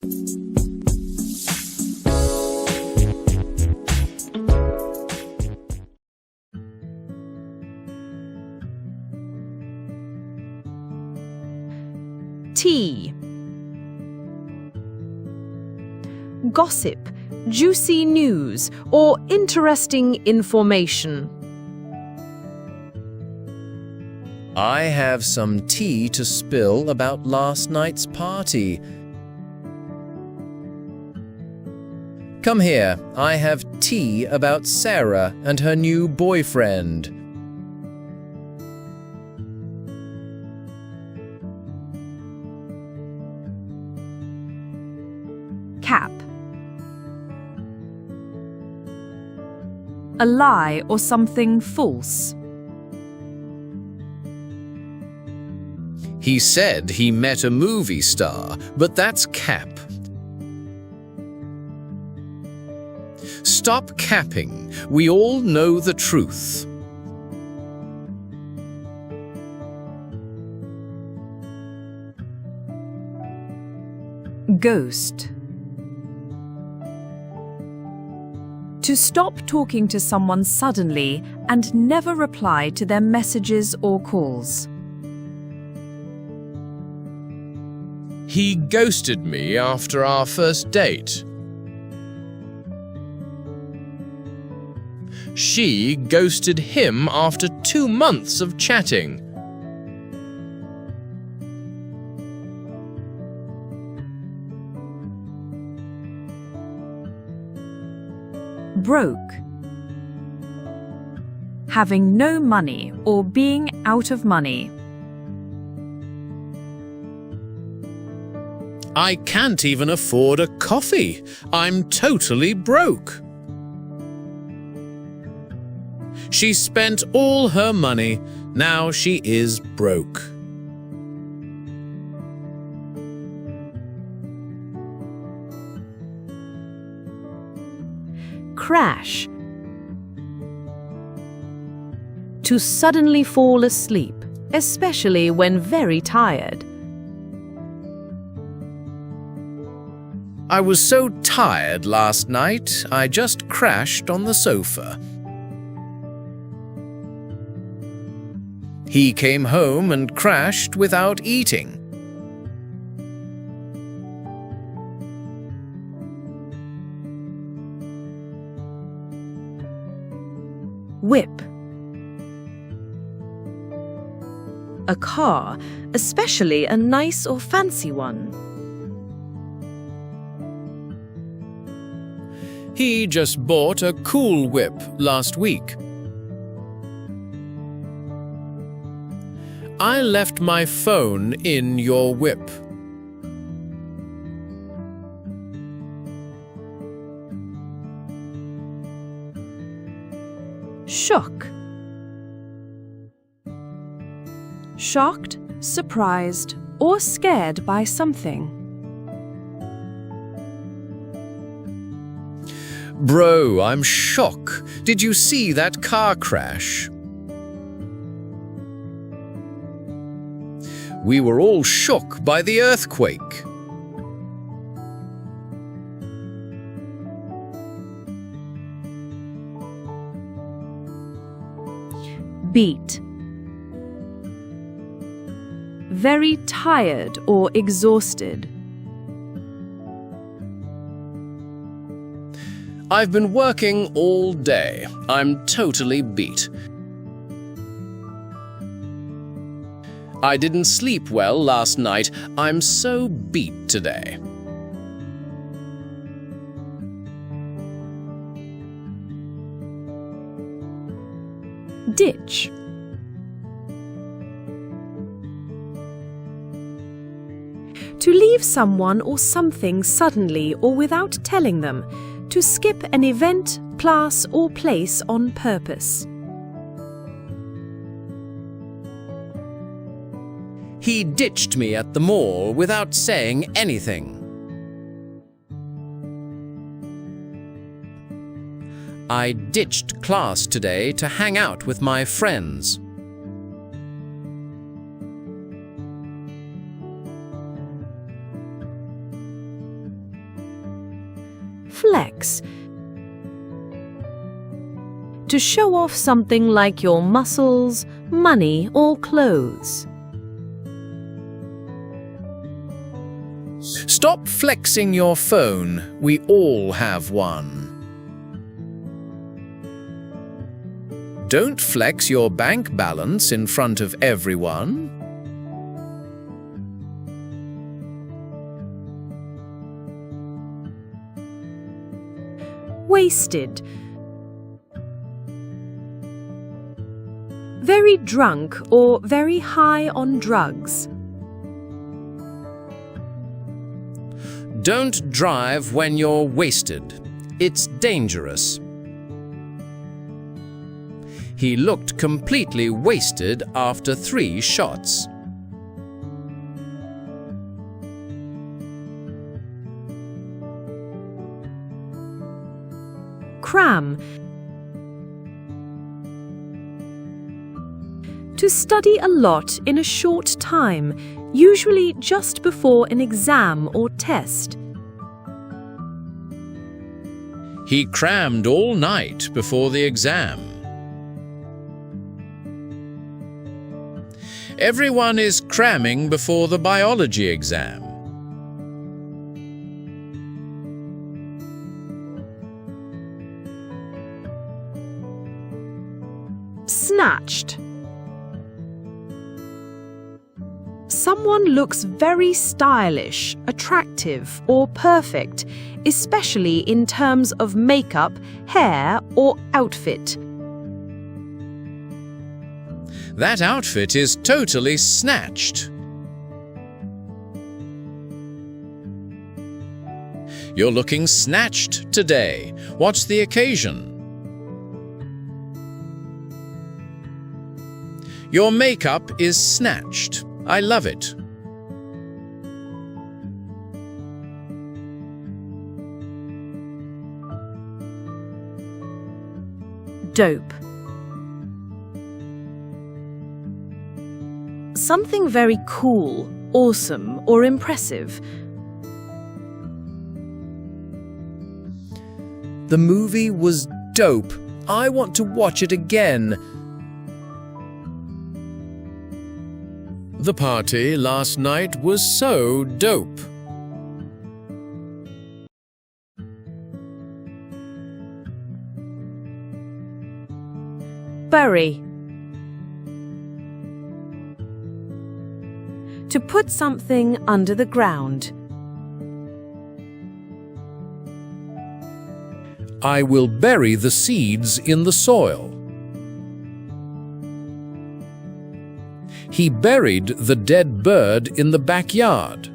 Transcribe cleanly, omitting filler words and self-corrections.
Tea. Gossip, juicy news, or interesting information. I have some tea to spill about last night's party. Come here, I have tea about Sarah and her new boyfriend. Cap. A lie or something false. He said he met a movie star, but that's cap. Stop capping. We all know the truth. Ghost. To stop talking to someone suddenly and never reply to their messages or calls. He ghosted me after our first date. She ghosted him after 2 months of chatting. Broke. Having no money or being out of money. I can't even afford a coffee. I'm totally broke. She spent all her money. Now she is broke. Crash. To suddenly fall asleep, especially when very tired. I was so tired last night, I just crashed on the sofa. He came home and crashed without eating. Whip. A car, especially a nice or fancy one. He just bought a cool whip last week. I left my phone in your whip. Shock. Shocked, surprised, or scared by something. Bro, I'm shocked. Did you see that car crash? We were all shook by the earthquake. Beat. Very tired or exhausted. I've been working all day. I'm totally beat. I didn't sleep well last night. I'm so beat today. Ditch. To leave someone or something suddenly or without telling them. To skip an event, class, or place on purpose. He ditched me at the mall without saying anything. I ditched class today to hang out with my friends. flex. To show off something like your muscles, money, or clothes. Stop flexing your phone. We all have one. Don't flex your bank balance in front of everyone. Wasted. Very drunk or very high on drugs. Don't drive when you're wasted. It's dangerous. He looked completely wasted after 3 shots. Cram. To study a lot in a short time, usually just before an exam or test. He crammed all night before the exam. Everyone is cramming before the biology exam. Snatched. Someone looks very stylish, attractive, or perfect, especially in terms of makeup, hair, or outfit. That outfit is totally snatched. You're looking snatched today. What's the occasion? Your makeup is snatched. I love it. Dope. Something very cool, awesome, or impressive. The movie was dope. I want to watch it again. The party last night was so dope. Bury. To put something under the ground. I will bury the seeds in the soil. He buried the dead bird in the backyard.